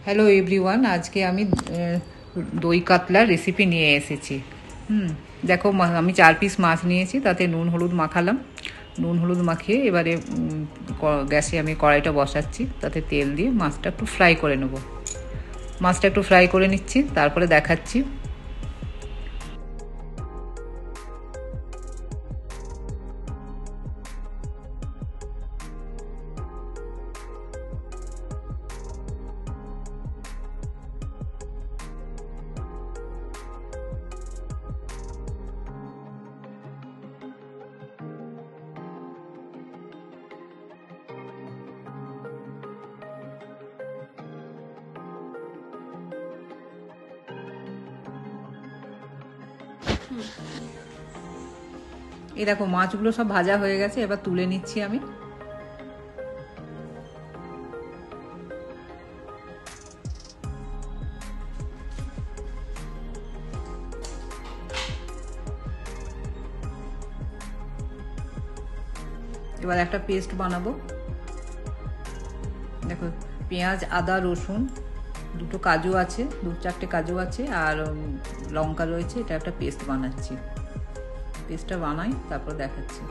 Hello everyone, আজকে আমি দই কাতলার রেসিপি নিয়ে এসেছি। দেখো, আমি 4 পিস মাছ নিয়েছি, তাতে নুন হলুদ মাখালাম। নুন হলুদ মাখিয়ে এবারে গ্যাসে আমি কড়াইটা বসাচ্ছি, তাতে তেল দিয়ে মাছটা একটু ফ্রাই করে নেব। মাছটা একটু ফ্রাই করে নিচ্ছি, তারপরে দেখাচ্ছি। এই দেখো, মাছগুলো সব ভাজা হয়ে গেছে, এবার তুলে নিচ্ছি আমি। এবার একটা পেস্ট বানাবো। দেখো, পেঁয়াজ, আদা, রসুন, দুটো কাজু আছে, 2-4টে কাজু আছে, আর লঙ্কা রয়েছে। এটা একটা পেস্ট বানাচ্ছি। পেস্টটা বানাই, তারপর দেখাচ্ছি।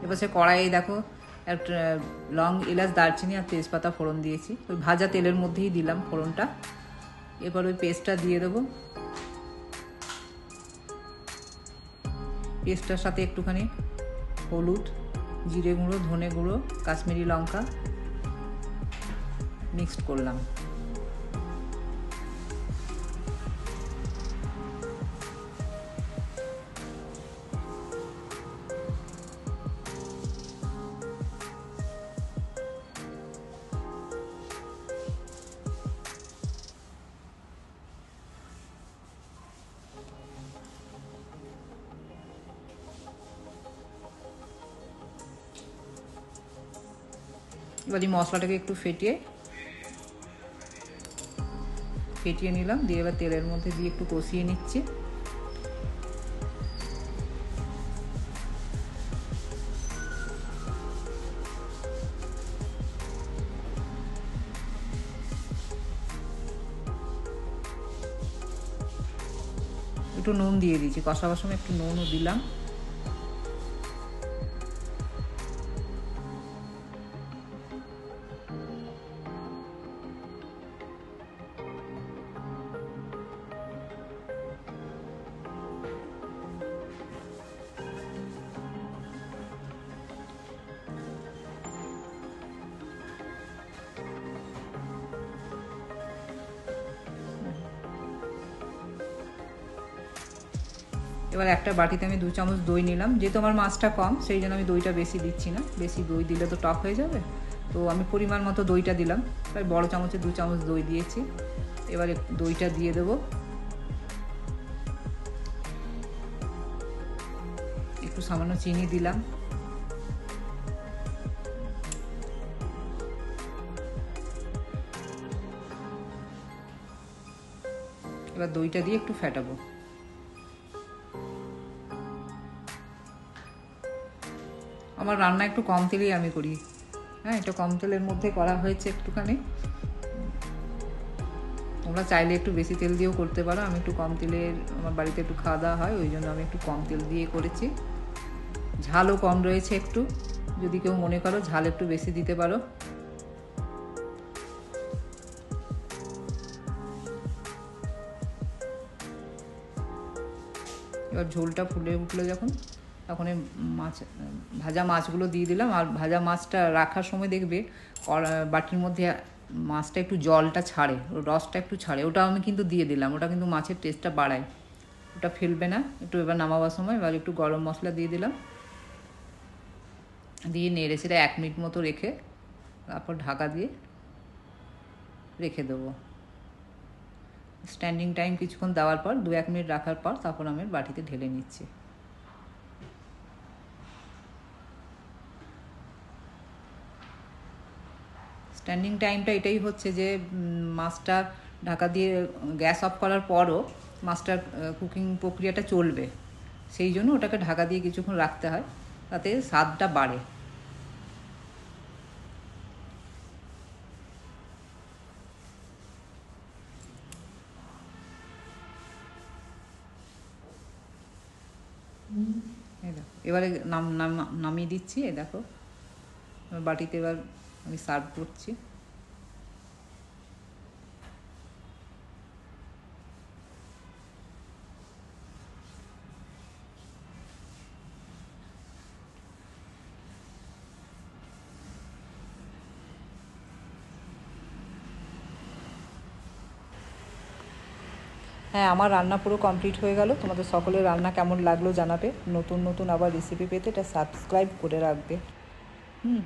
এবার সে কড়াইয়ে দেখো একটা লং, এলাচ, দারচিনি আর তেজপাতা ফোড়ন দিয়েছি। ওই ভাজা তেলের মধ্যেই দিলাম ফোড়নটা। এবার ওই পেস্টটা দিয়ে দেবো। পেস্টটার সাথে একটুখানি হলুদ, জিরে গুঁড়ো, ধনে গুঁড়ো, কাশ্মীরি লঙ্কা মিক্সড করলাম। এবার এই মশলাটাকে একটু ফেটিয়ে নিলাম, দিয়ে এবার তেলের মধ্যে দিয়ে একটু কষিয়ে নিচ্ছি। একটু নুন দিয়ে দিয়েছি, কষাবার সময় একটু নুনও দিলাম। এবার একটা বাটিতে আমি 2 চামচ দই নিলাম। যেহেতু আমার মাছটা কম, সেই জন্য আমি দইটা বেশি দিচ্ছি না। বেশি দই দিলে তো টক হয়ে যাবে, তো আমি পরিমাণ মতো দইটা দিলাম। প্রায় বড় চামচে 2 চামচ দই দিয়েছি। এবার দইটা দিয়ে দেবো। একটু সামান্য চিনি দিলাম। এবার দইটা দিয়ে একটু ফেটাবো। আমার রান্না একটু কম তেলেই আমি করি। হ্যাঁ, এটা কম তেলের মধ্যে করা হয়েছে একটুখানি। তোমরা চাইলে একটু বেশি তেল দিয়েও করতে পারো। আমি একটু কম তেলে, আমার বাড়িতে একটু খাওয়া দাওয়া হয়, ওই জন্য আমি একটু কম তেল দিয়ে করেছি। ঝালও কম রয়েছে একটু, যদি কেউ মনে করো ঝাল একটু বেশি দিতে পারো। এবার ঝোলটা ফুলে উঠলো যখন, তখন এই ভাজা মাছগুলো দিয়ে দিলাম। আর ভাজা মাছটা রাখার সময় দেখবে বাটির মধ্যে মাছটা একটু জলটা ছাড়ে, রসটা একটু ছাড়ে, ওটা আমি কিন্তু দিয়ে দিলাম। ওটা কিন্তু মাছের টেস্টটা বাড়ায়, ওটা ফেলবে না একটু। এবার নামাবার সময় এবার একটু গরম মশলা দিয়ে দিলাম, দিয়ে নেড়ে চেড়ে 1 মিনিট মতো রেখে তারপর ঢাকা দিয়ে রেখে দেবো। স্ট্যান্ডিং টাইম কিছুক্ষণ দেওয়ার পর 2-1 মিনিট রাখার পর তারপর আমি বাটিতে ঢেলে নিচ্ছি। স্ট্যান্ডিং টাইমটা এটাই হচ্ছে যে মাছটা ঢাকা দিয়ে গ্যাস অফ করার পরও মাছটার কুকিং প্রক্রিয়াটা চলবে, সেই জন্য ওটাকে ঢাকা দিয়ে কিছুক্ষণ রাখতে হয়, তাতে স্বাদটা বাড়ে। দেখো এবারে নামিয়ে দিচ্ছি। দেখো বাটিতে এবার আমি সার্ভ করছি। হ্যাঁ, আমার রান্না পুরো কমপ্লিট হয়ে গেল। তোমাদের সকলের রান্না কেমন লাগলো জানাবে। নতুন নতুন আবার রেসিপি পেতে এটা সাবস্ক্রাইব করে রাখবে। হুম।